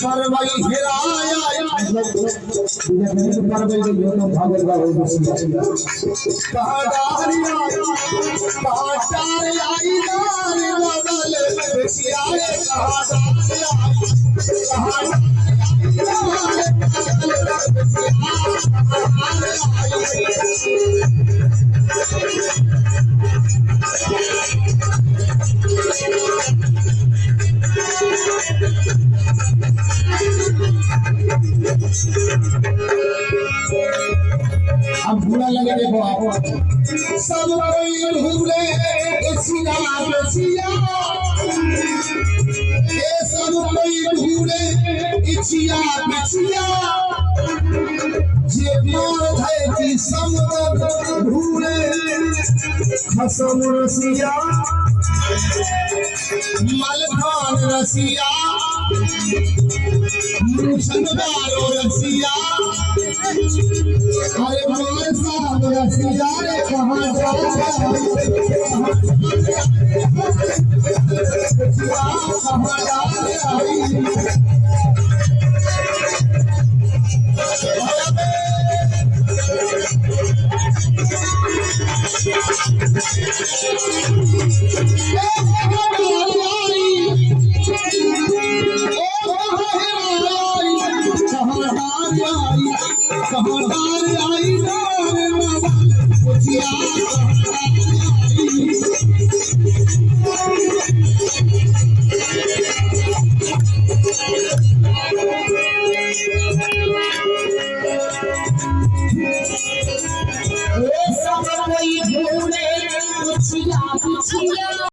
परवई हिराया परवई जो तो भागल का हो कहादारी कहादारी आई नारे बदल बेसियाए कहादारी अब बुरा लगे देखो आप सब कोई भूले इच्छिया बचिया ये सब कोई भूले इच्छिया बचिया जे मोर है कि समुद्र भूले खसम रसिया मलखान रसिया मुसलमानो रसिया अरे मोर साहब रसिया रे कहाँ जा